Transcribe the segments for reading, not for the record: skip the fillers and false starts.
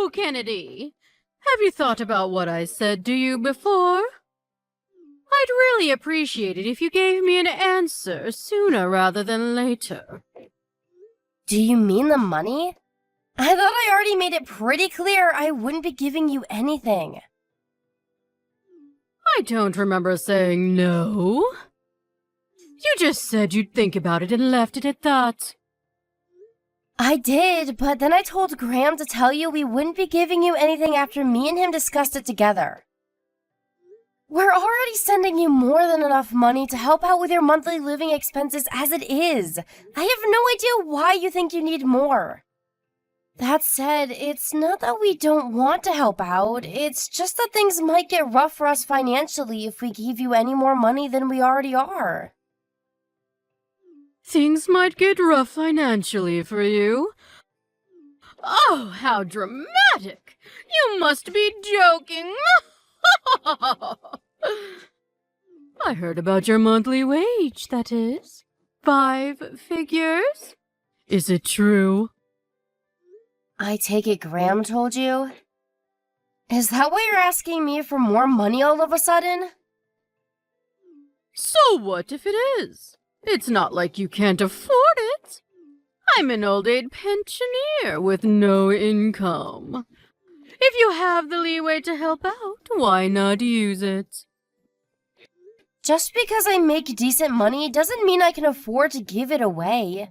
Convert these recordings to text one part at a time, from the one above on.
So, Kennedy, have you thought about what I said to you before? I'd really appreciate it if you gave me an answer sooner rather than later. Do you mean the money? I thought I already made it pretty clear I wouldn't be giving you anything. I don't remember saying no. You just said you'd think about it and left it at that. I did, but then I told Graham to tell you we wouldn't be giving you anything after me and him discussed it together. We're already sending you more than enough money to help out with your monthly living expenses as it is. I have no idea why you think you need more. That said, it's not that we don't want to help out, it's just that things might get rough for us financially if we give you any more money than we already are. Things might get rough financially for you. Oh, how dramatic! You must be joking! I heard about your monthly wage, that is. 5 figures? Is it true? I take it Graham told you? Is that why you're asking me for more money all of a sudden? So what if it is? It's not like you can't afford it. I'm an old-age pensioner with no income. If you have the leeway to help out, why not use it? Just because I make decent money doesn't mean I can afford to give it away.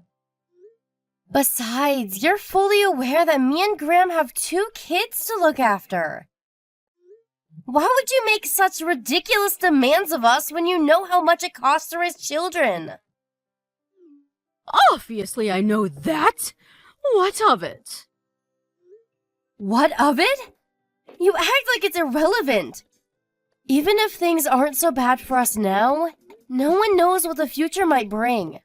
Besides, you're fully aware that me and Graham have 2 kids to look after. Why would you make such ridiculous demands of us when you know how much it costs to raise children? Obviously, I know that. What of it? What of it? You act like it's irrelevant. Even if things aren't so bad for us now, no one knows what the future might bring.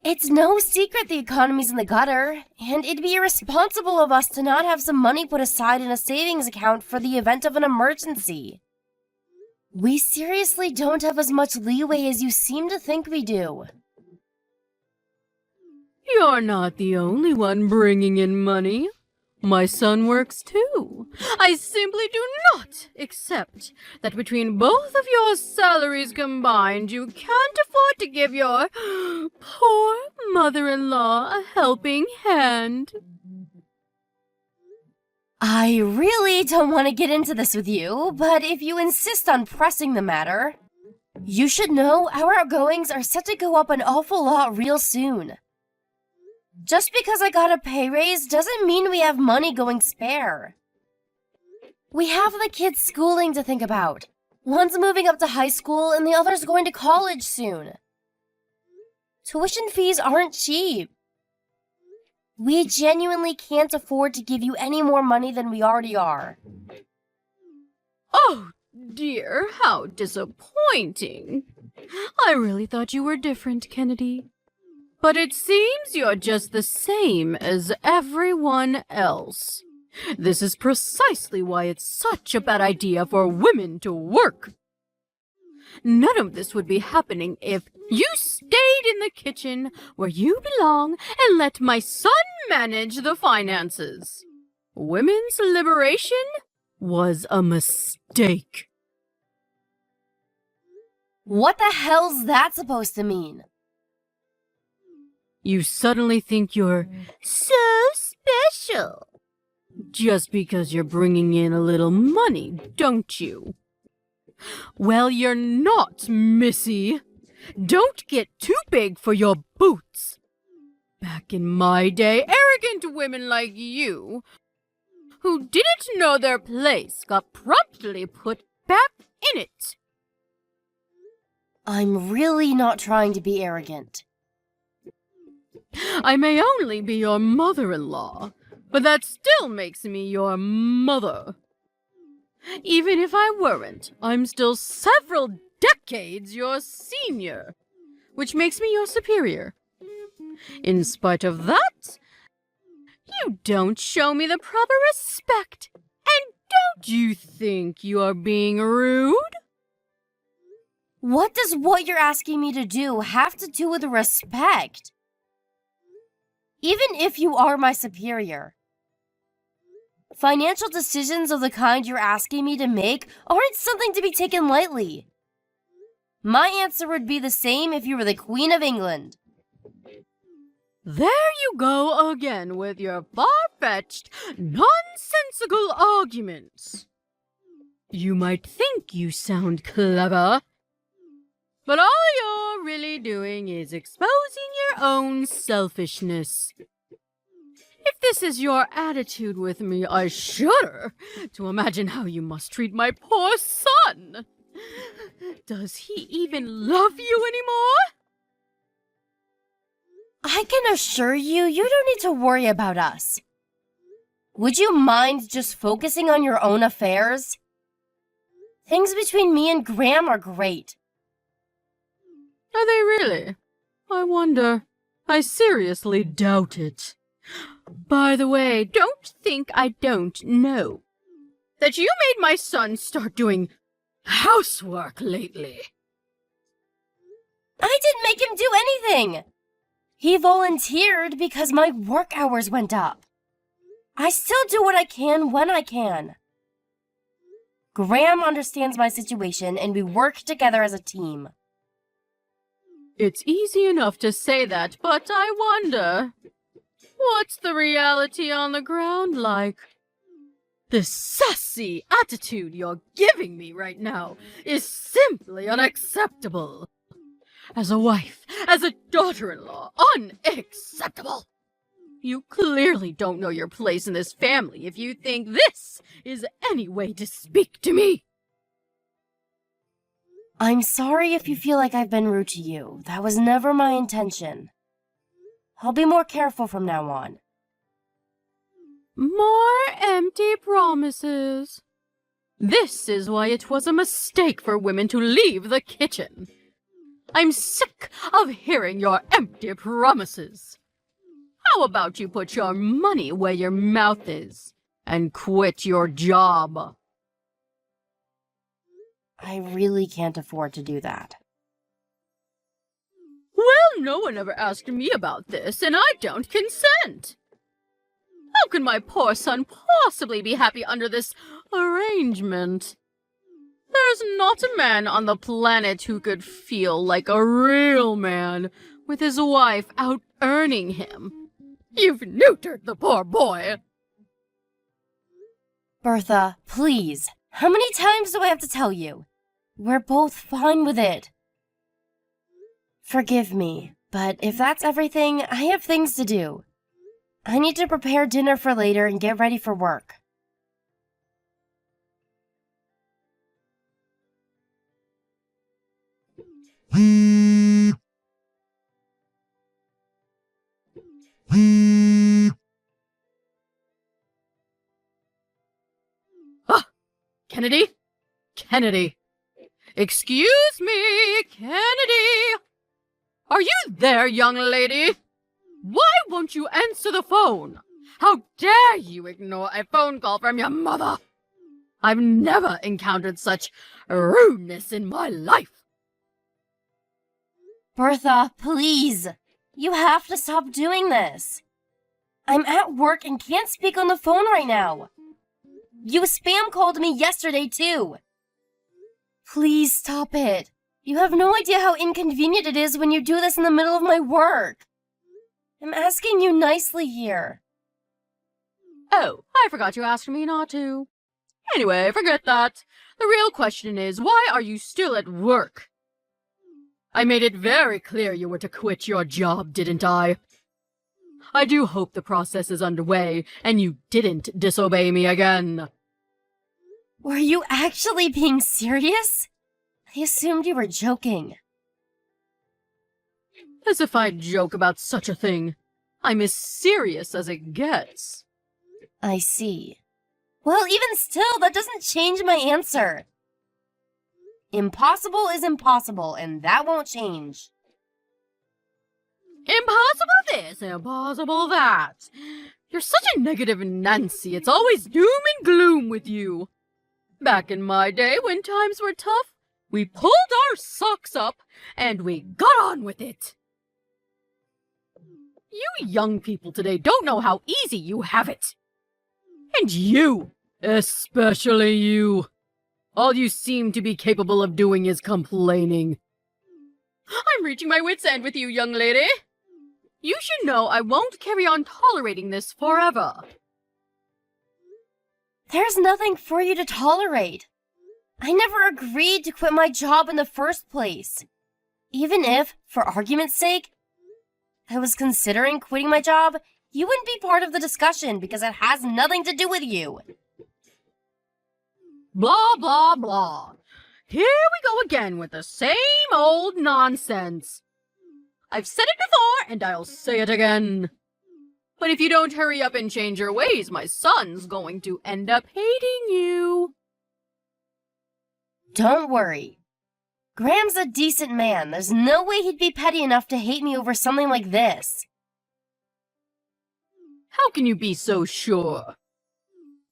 It's no secret the economy's in the gutter, and it'd be irresponsible of us to not have some money put aside in a savings account for the event of an emergency. We seriously don't have as much leeway as you seem to think we do. You're not the only one bringing in money. My son works too. I simply do not accept that between both of your salaries combined, you can't afford to give your poor mother-in-law a helping hand. I really don't want to get into this with you, but if you insist on pressing the matter, you should know our outgoings are set to go up an awful lot real soon. Just because I got a pay raise doesn't mean we have money going spare. We have the kids' schooling to think about. One's moving up to high school and the other's going to college soon. Tuition fees aren't cheap. We genuinely can't afford to give you any more money than we already are. Oh dear, how disappointing. I really thought you were different, Kennedy. But it seems you're just the same as everyone else. This is precisely why it's such a bad idea for women to work. None of this would be happening if you stayed in the kitchen where you belong and let my son manage the finances. Women's liberation was a mistake. What the hell's that supposed to mean? You suddenly think you're so special. Just because you're bringing in a little money, don't you? Well, you're not, Missy. Don't get too big for your boots. Back in my day, arrogant women like you, who didn't know their place, got promptly put back in it. I'm really not trying to be arrogant. I may only be your mother-in-law, but that still makes me your mother. Even if I weren't, I'm still several decades your senior, which makes me your superior. In spite of that, you don't show me the proper respect, and don't you think you are being rude? What does what you're asking me to do have to do with respect? Even if you are my superior. Financial decisions of the kind you're asking me to make aren't something to be taken lightly. My answer would be the same if you were the Queen of England. There you go again with your far-fetched, nonsensical arguments. You might think you sound clever, but all you're really doing is exposing your own selfishness. If this is your attitude with me, I shudder to imagine how you must treat my poor son. Does he even love you anymore? I can assure you, you don't need to worry about us. Would you mind just focusing on your own affairs? Things between me and Graham are great. Are they really? I wonder. I seriously doubt it. By the way, don't think I don't know that you made my son start doing housework lately. I didn't make him do anything. He volunteered because my work hours went up. I still do what I can when I can. Graham understands my situation and we work together as a team. It's easy enough to say that, but I wonder, what's the reality on the ground like? The sassy attitude you're giving me right now is simply unacceptable. As a wife, as a daughter-in-law, unacceptable. You clearly don't know your place in this family if you think this is any way to speak to me. I'm sorry if you feel like I've been rude to you. That was never my intention. I'll be more careful from now on. More empty promises. This is why it was a mistake for women to leave the kitchen. I'm sick of hearing your empty promises. How about you put your money where your mouth is and quit your job? I really can't afford to do that. Well, no one ever asked me about this, and I don't consent. How can my poor son possibly be happy under this arrangement? There's not a man on the planet who could feel like a real man with his wife out earning him. You've neutered the poor boy. Bertha, please. How many times do I have to tell you? We're both fine with it. Forgive me, but if that's everything, I have things to do. I need to prepare dinner for later and get ready for work. Kennedy? Kennedy. Excuse me, Kennedy. Are you there, young lady? Why won't you answer the phone? How dare you ignore a phone call from your mother? I've never encountered such rudeness in my life. Bertha, please. You have to stop doing this. I'm at work and can't speak on the phone right now. You spam called me yesterday, too. Please stop it. You have no idea how inconvenient it is when you do this in the middle of my work. I'm asking you nicely here. Oh, I forgot you asked me not to. Anyway, forget that. The real question is, why are you still at work? I made it very clear you were to quit your job, didn't I? I do hope the process is underway, and you didn't disobey me again. Were you actually being serious? I assumed you were joking. As if I'd joke about such a thing. I'm as serious as it gets. I see. Well, even still, that doesn't change my answer. Impossible is impossible, and that won't change. Impossible this, impossible that. You're such a negative Nancy. It's always doom and gloom with you. Back in my day, when times were tough, we pulled our socks up and we got on with it. You young people today don't know how easy you have it. And you, especially you. All you seem to be capable of doing is complaining. I'm reaching my wit's end with you, young lady. You should know I won't carry on tolerating this forever. There's nothing for you to tolerate. I never agreed to quit my job in the first place. Even if, for argument's sake, I was considering quitting my job, you wouldn't be part of the discussion because it has nothing to do with you. Blah, blah, blah. Here we go again with the same old nonsense. I've said it before, and I'll say it again. But if you don't hurry up and change your ways, my son's going to end up hating you. Don't worry. Graham's a decent man. There's no way he'd be petty enough to hate me over something like this. How can you be so sure?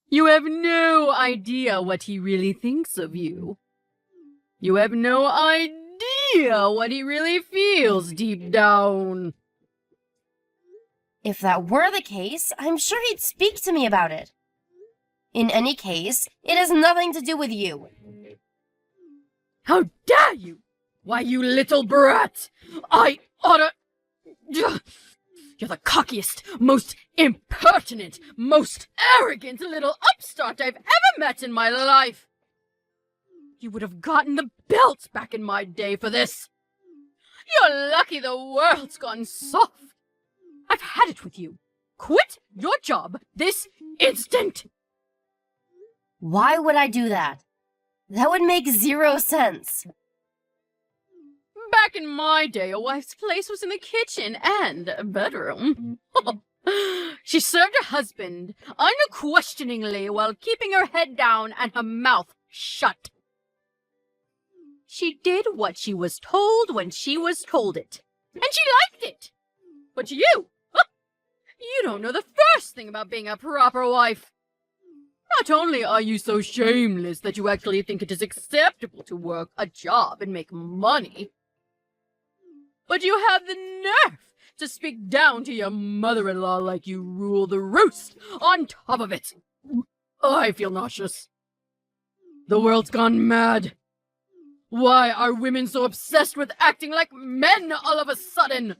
You have no idea what he really thinks of you. You have no idea what he really feels deep down. If that were the case, I'm sure he'd speak to me about it. In any case, it has nothing to do with you. How dare you! Why, you little brat! I oughta... You're the cockiest, most impertinent, most arrogant little upstart I've ever met in my life! You would have gotten the belt back in my day for this! You're lucky the world's gone soft! I've had it with you! Quit your job this instant! Why would I do that? That would make zero sense. Back in my day, a wife's place was in the kitchen and bedroom. She served her husband unquestioningly while keeping her head down and her mouth shut. She did what she was told when she was told it, and she liked it. But you don't know the first thing about being a proper wife. Not only are you so shameless that you actually think it is acceptable to work a job and make money, but you have the nerve to speak down to your mother-in-law like you rule the roost on top of it. I feel nauseous. The world's gone mad. Why are women so obsessed with acting like men all of a sudden?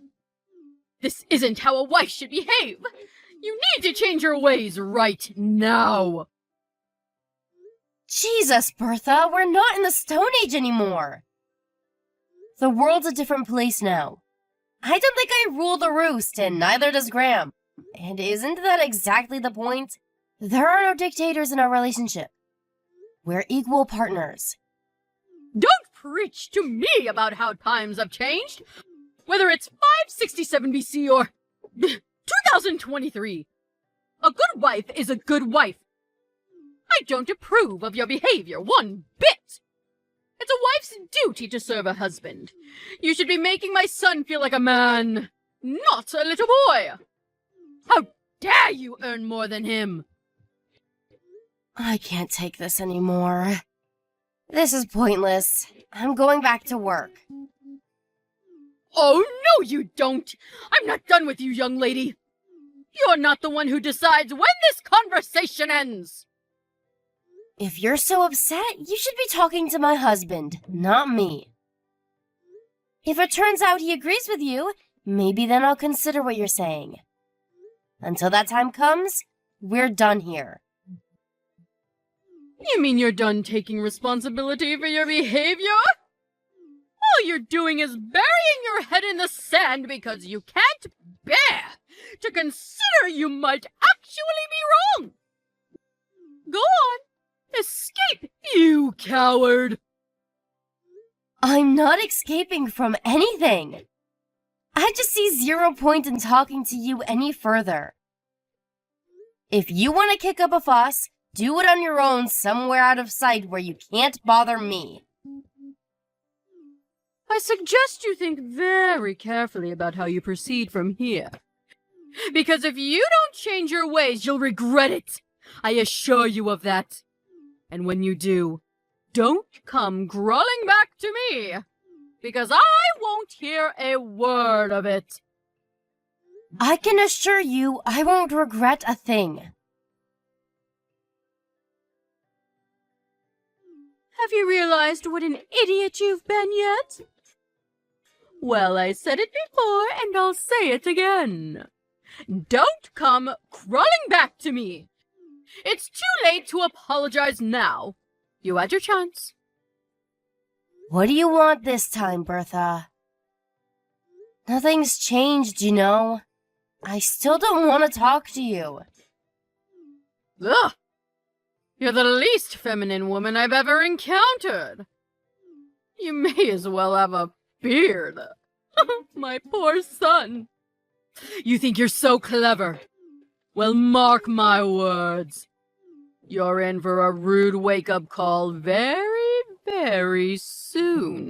This isn't how a wife should behave. You need to change your ways right now. Jesus, Bertha, we're not in the Stone Age anymore. The world's a different place now. I don't think I rule the roost, and neither does Graham. And isn't that exactly the point? There are no dictators in our relationship. We're equal partners. Don't preach to me about how times have changed. Whether it's 567 BC or 2023. A good wife is a good wife. I don't approve of your behavior one bit. It's a wife's duty to serve a husband. You should be making my son feel like a man, not a little boy. How dare you earn more than him? I can't take this anymore. This is pointless. I'm going back to work. Oh, no you don't! I'm not done with you, young lady. You're not the one who decides when this conversation ends. If you're so upset, you should be talking to my husband, not me. If it turns out he agrees with you, maybe then I'll consider what you're saying. Until that time comes, we're done here. You mean you're done taking responsibility for your behavior? All you're doing is burying your head in the sand because you can't bear to consider you might actually be wrong. Go on. Escape, you coward! I'm not escaping from anything. I just see zero point in talking to you any further. If you want to kick up a fuss, do it on your own somewhere out of sight where you can't bother me. I suggest you think very carefully about how you proceed from here. Because if you don't change your ways, you'll regret it. I assure you of that. And when you do, don't come crawling back to me, because I won't hear a word of it. I can assure you I won't regret a thing. Have you realized what an idiot you've been yet? Well, I said it before, and I'll say it again. Don't come crawling back to me. It's too late to apologize now. You had your chance. What do you want this time, Bertha? Nothing's changed, you know. I still don't want to talk to you. Ugh! You're the least feminine woman I've ever encountered. You may as well have a beard. My poor son. You think you're so clever? Well, mark my words. You're in for a rude wake-up call very, very soon.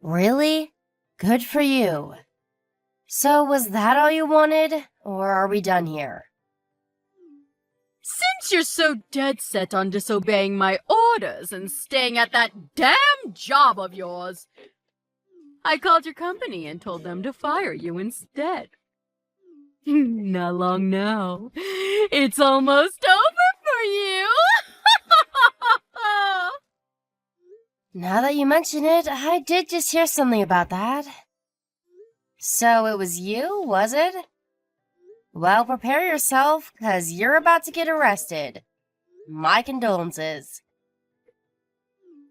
Really? Good for you. So was that all you wanted, or are we done here? Since you're so dead set on disobeying my orders and staying at that damn job of yours, I called your company and told them to fire you instead. Not long now. It's almost over for you. Now that you mention it, I did just hear something about that. So it was you, was it? Well, prepare yourself, 'cause you're about to get arrested. My condolences.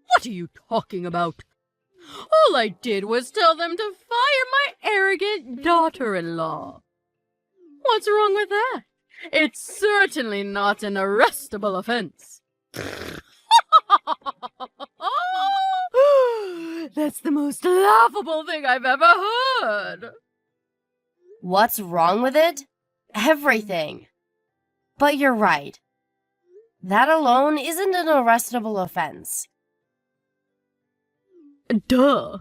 What are you talking about? All I did was tell them to fire my arrogant daughter-in-law. What's wrong with that? It's certainly not an arrestable offense. That's the most laughable thing I've ever heard. What's wrong with it? Everything. But you're right. That alone isn't an arrestable offense. Duh.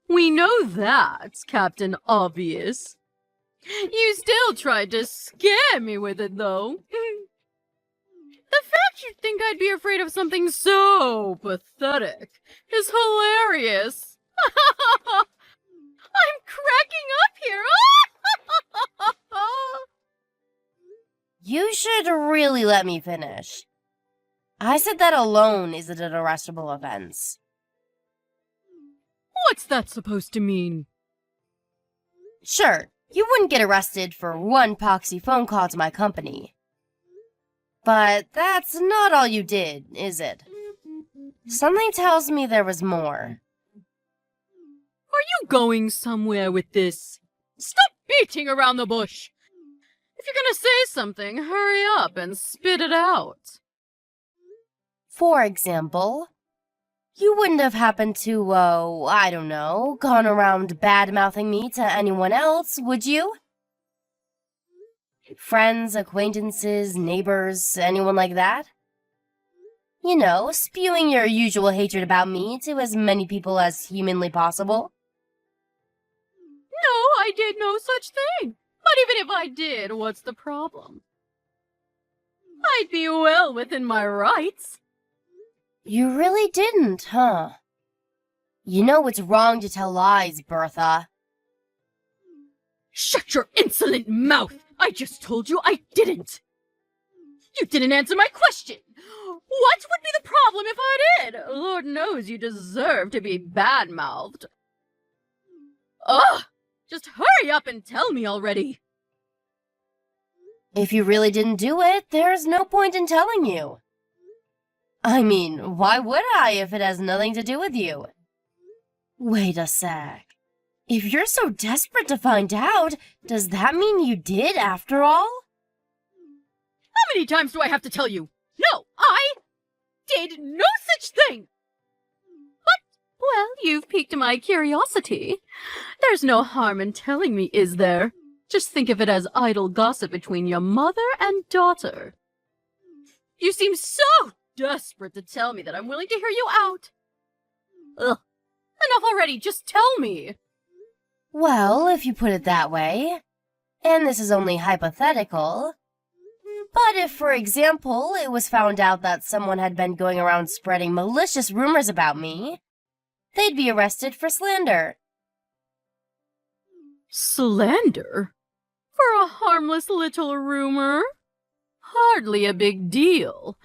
We know that, Captain Obvious. You still tried to scare me with it, though. The fact you'd think I'd be afraid of something so pathetic is hilarious. I'm cracking up here. You should really let me finish. I said that alone isn't an arrestable offense. What's that supposed to mean? Sure, you wouldn't get arrested for one poxy phone call to my company. But that's not all you did, is it? Something tells me there was more. Are you going somewhere with this? Stop beating around the bush. If you're gonna say something, hurry up and spit it out. For example, you wouldn't have happened to, I don't know, gone around bad-mouthing me to anyone else, would you? Friends, acquaintances, neighbors, anyone like that? You know, spewing your usual hatred about me to as many people as humanly possible. No, I did no such thing. But even if I did, what's the problem? I'd be well within my rights. You really didn't, huh? You know it's wrong to tell lies, Bertha. Shut your insolent mouth! I just told you I didn't! You didn't answer my question! What would be the problem if I did? Lord knows you deserve to be bad-mouthed. Ugh! Just hurry up and tell me already! If you really didn't do it, there's no point in telling you. I mean, why would I if it has nothing to do with you? Wait a sec. If you're so desperate to find out, does that mean you did after all? How many times do I have to tell you? No, I did no such thing! But, well, you've piqued my curiosity. There's no harm in telling me, is there? Just think of it as idle gossip between your mother and daughter. You seem so desperate to tell me that I'm willing to hear you out. Ugh. Enough already, just tell me. Well, if you put it that way, and this is only hypothetical, but if, for example, it was found out that someone had been going around spreading malicious rumors about me, they'd be arrested for slander. Slander? For a harmless little rumor? Hardly a big deal.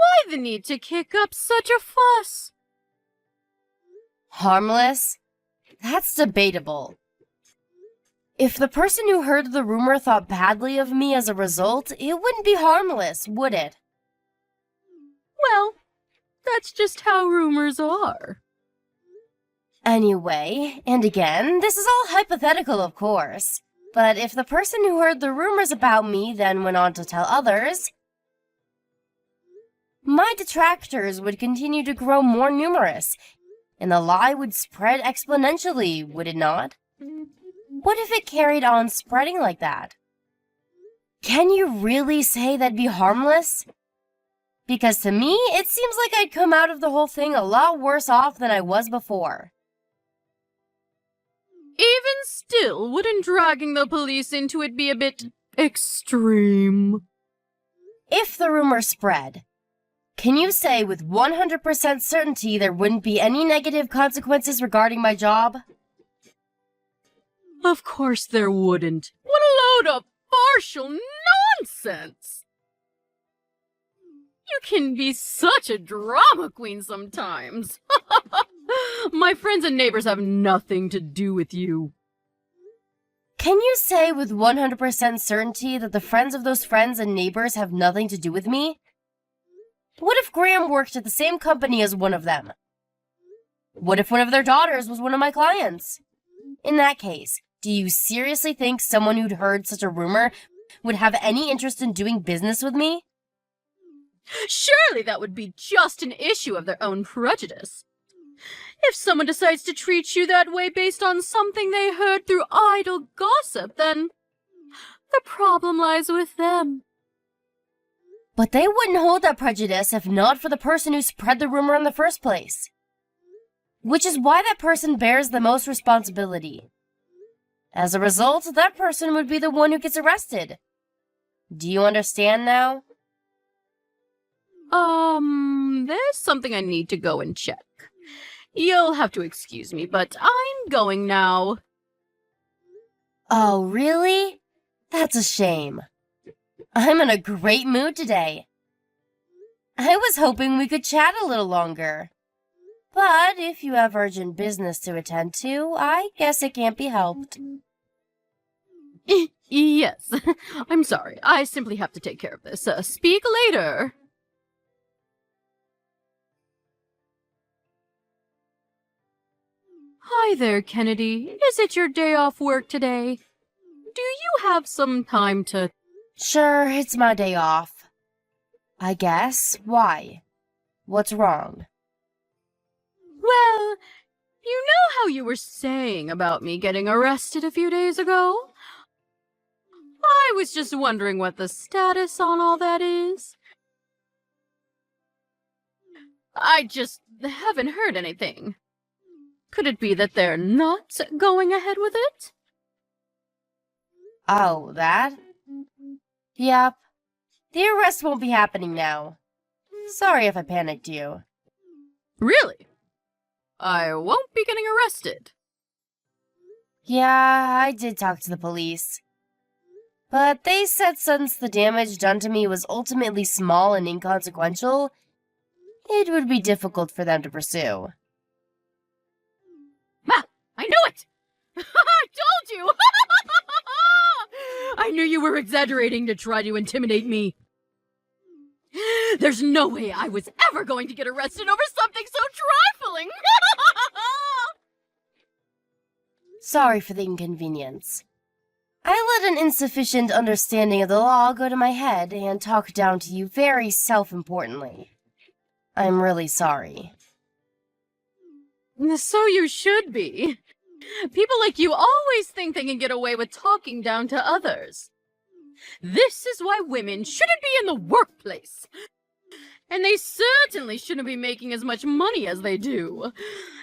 Why the need to kick up such a fuss? Harmless? That's debatable. If the person who heard the rumor thought badly of me as a result, it wouldn't be harmless, would it? Well, that's just how rumors are. Anyway, and again, this is all hypothetical, of course. But if the person who heard the rumors about me then went on to tell others, my detractors would continue to grow more numerous, and the lie would spread exponentially, would it not? What if it carried on spreading like that? Can you really say that'd be harmless? Because to me, it seems like I'd come out of the whole thing a lot worse off than I was before. Even still, wouldn't dragging the police into it be a bit extreme? If the rumor spread, can you say with 100% certainty there wouldn't be any negative consequences regarding my job? Of course there wouldn't. What a load of partial nonsense! You can be such a drama queen sometimes. My friends and neighbors have nothing to do with you. Can you say with 100% certainty that the friends of those friends and neighbors have nothing to do with me? What if Graham worked at the same company as one of them? What if one of their daughters was one of my clients? In that case, do you seriously think someone who'd heard such a rumor would have any interest in doing business with me? Surely that would be just an issue of their own prejudice. If someone decides to treat you that way based on something they heard through idle gossip, then the problem lies with them. But they wouldn't hold that prejudice if not for the person who spread the rumor in the first place. Which is why that person bears the most responsibility. As a result, that person would be the one who gets arrested. Do you understand now? There's something I need to go and check. You'll have to excuse me, but I'm going now. Oh, really? That's a shame. I'm in a great mood today. I was hoping we could chat a little longer. But if you have urgent business to attend to, I guess it can't be helped. Yes, I'm sorry. I simply have to take care of this. Speak later. Hi there, Kennedy. Is it your day off work today? Do you have some time to... Sure, it's my day off. I guess. Why? What's wrong? Well, you know how you were saying about me getting arrested a few days ago? I was just wondering what the status on all that is. I just haven't heard anything. Could it be that they're not going ahead with it? Oh, that? Yep. The arrest won't be happening now. Sorry if I panicked you. Really? I won't be getting arrested. Yeah, I did talk to the police. But they said since the damage done to me was ultimately small and inconsequential, it would be difficult for them to pursue. I knew it! I told you! I knew you were exaggerating to try to intimidate me. There's no way I was ever going to get arrested over something so trifling! Sorry for the inconvenience. I let an insufficient understanding of the law go to my head and talk down to you very self-importantly. I'm really sorry. So you should be. People like you always think they can get away with talking down to others. This is why women shouldn't be in the workplace. And they certainly shouldn't be making as much money as they do.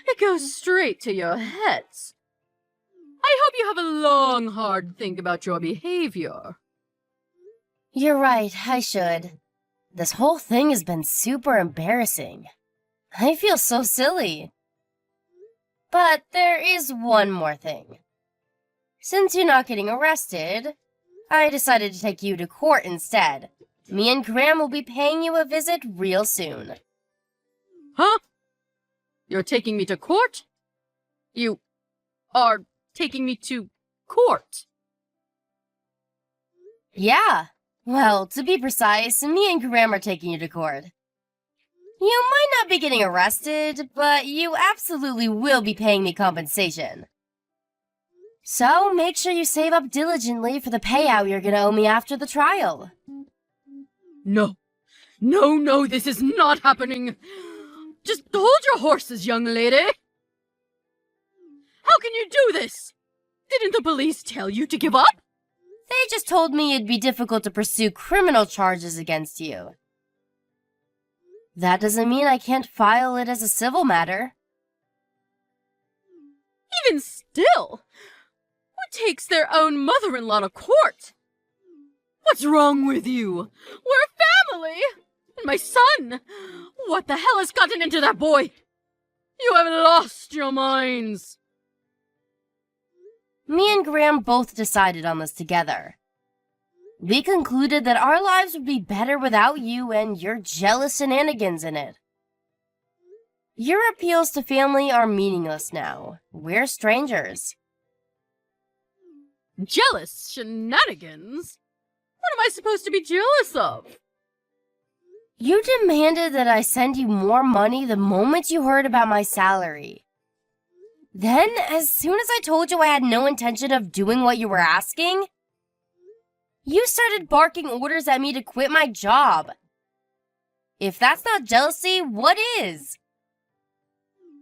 It goes straight to your heads. I hope you have a long, hard think about your behavior. You're right, I should. This whole thing has been super embarrassing. I feel so silly. But there is one more thing. Since you're not getting arrested, I decided to take you to court instead. Me and Graham will be paying you a visit real soon. Huh? You're taking me to court? You are taking me to court? Yeah. Well, to be precise, me and Graham are taking you to court. You might not be getting arrested, but you absolutely will be paying me compensation. So, make sure you save up diligently for the payout you're gonna owe me after the trial. No. No, this is not happening. Just hold your horses, young lady. How can you do this? Didn't the police tell you to give up? They just told me it'd be difficult to pursue criminal charges against you. That doesn't mean I can't file it as a civil matter. Even still, who takes their own mother-in-law to court? What's wrong with you? We're a family! And my son! What the hell has gotten into that boy? You have lost your minds! Me and Graham both decided on this together. We concluded that our lives would be better without you and your jealous shenanigans in it. Your appeals to family are meaningless now. We're strangers. Jealous shenanigans? What am I supposed to be jealous of? You demanded that I send you more money the moment you heard about my salary. Then, as soon as I told you I had no intention of doing what you were asking, you started barking orders at me to quit my job. If that's not jealousy, what is?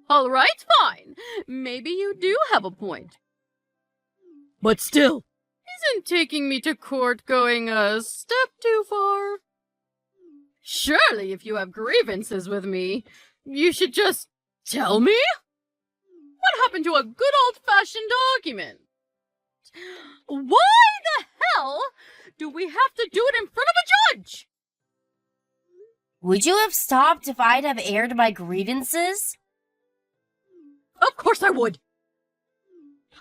All right, fine. Maybe you do have a point. But still, isn't taking me to court going a step too far? Surely, if you have grievances with me, you should just tell me? What happened to a good old-fashioned argument? Why the hell do we have to do it in front of a judge? Would you have stopped if I'd have aired my grievances? Of course I would.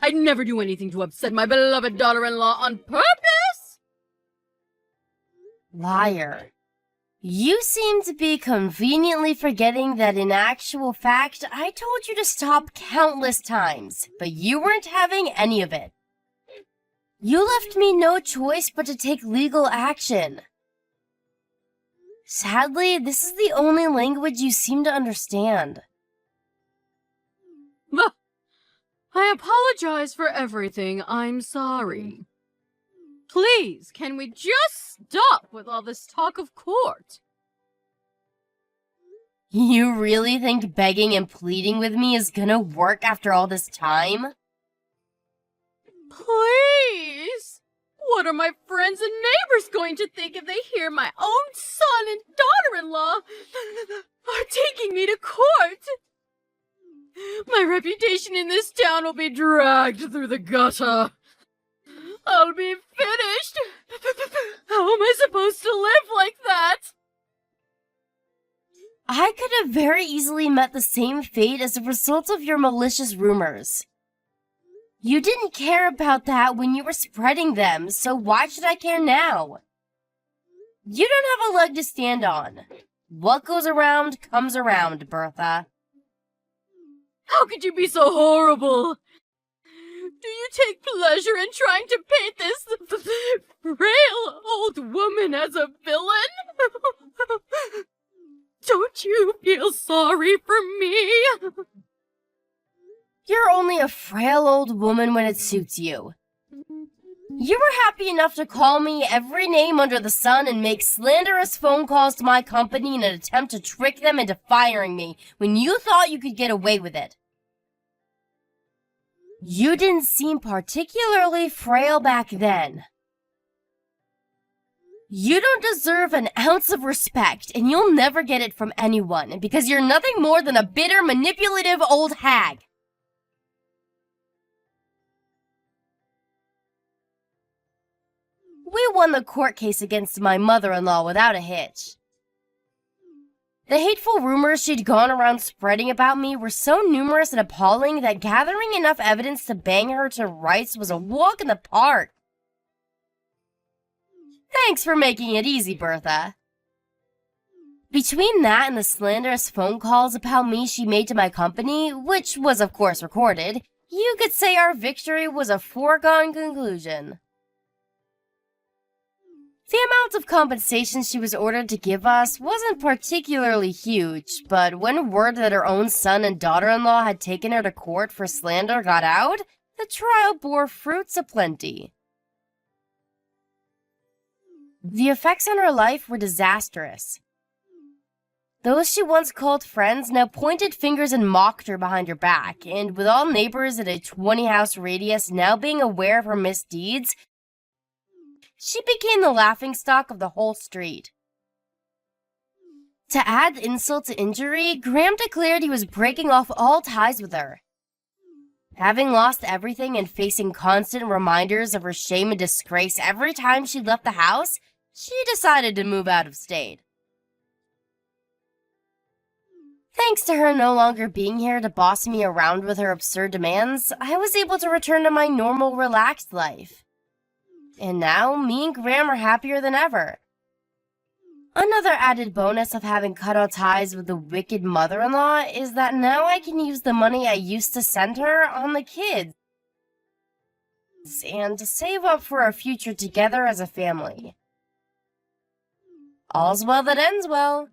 I'd never do anything to upset my beloved daughter-in-law on purpose. Liar. You seem to be conveniently forgetting that in actual fact, I told you to stop countless times, but you weren't having any of it. You left me no choice but to take legal action. Sadly, this is the only language you seem to understand. I apologize for everything. I'm sorry. Please, can we just stop with all this talk of court? You really think begging and pleading with me is gonna work after all this time? Please! What are my friends and neighbors going to think if they hear my own son and daughter-in-law are taking me to court? My reputation in this town will be dragged through the gutter. I'll be finished. How am I supposed to live like that? I could have very easily met the same fate as a result of your malicious rumors. You didn't care about that when you were spreading them, so why should I care now? You don't have a leg to stand on. What goes around comes around, Bertha. How could you be so horrible? Do you take pleasure in trying to paint this frail old woman as a villain? Don't you feel sorry for me? You're only a frail old woman when it suits you. You were happy enough to call me every name under the sun and make slanderous phone calls to my company in an attempt to trick them into firing me when you thought you could get away with it. You didn't seem particularly frail back then. You don't deserve an ounce of respect, and you'll never get it from anyone, because you're nothing more than a bitter, manipulative old hag. We won the court case against my mother-in-law without a hitch. The hateful rumors she'd gone around spreading about me were so numerous and appalling that gathering enough evidence to bang her to rights was a walk in the park. Thanks for making it easy, Bertha. Between that and the slanderous phone calls about me she made to my company, which was of course recorded, you could say our victory was a foregone conclusion. The amount of compensation she was ordered to give us wasn't particularly huge, but when word that her own son and daughter-in-law had taken her to court for slander got out, the trial bore fruits aplenty. The effects on her life were disastrous. Those she once called friends now pointed fingers and mocked her behind her back, and with all neighbors at a 20-house radius now being aware of her misdeeds, she became the laughingstock of the whole street. To add insult to injury, Graham declared he was breaking off all ties with her. Having lost everything and facing constant reminders of her shame and disgrace every time she left the house, she decided to move out of state. Thanks to her no longer being here to boss me around with her absurd demands, I was able to return to my normal, relaxed life. And now, me and Graham are happier than ever. Another added bonus of having cut all ties with the wicked mother-in-law is that now I can use the money I used to send her on the kids and to save up for our future together as a family. All's well that ends well.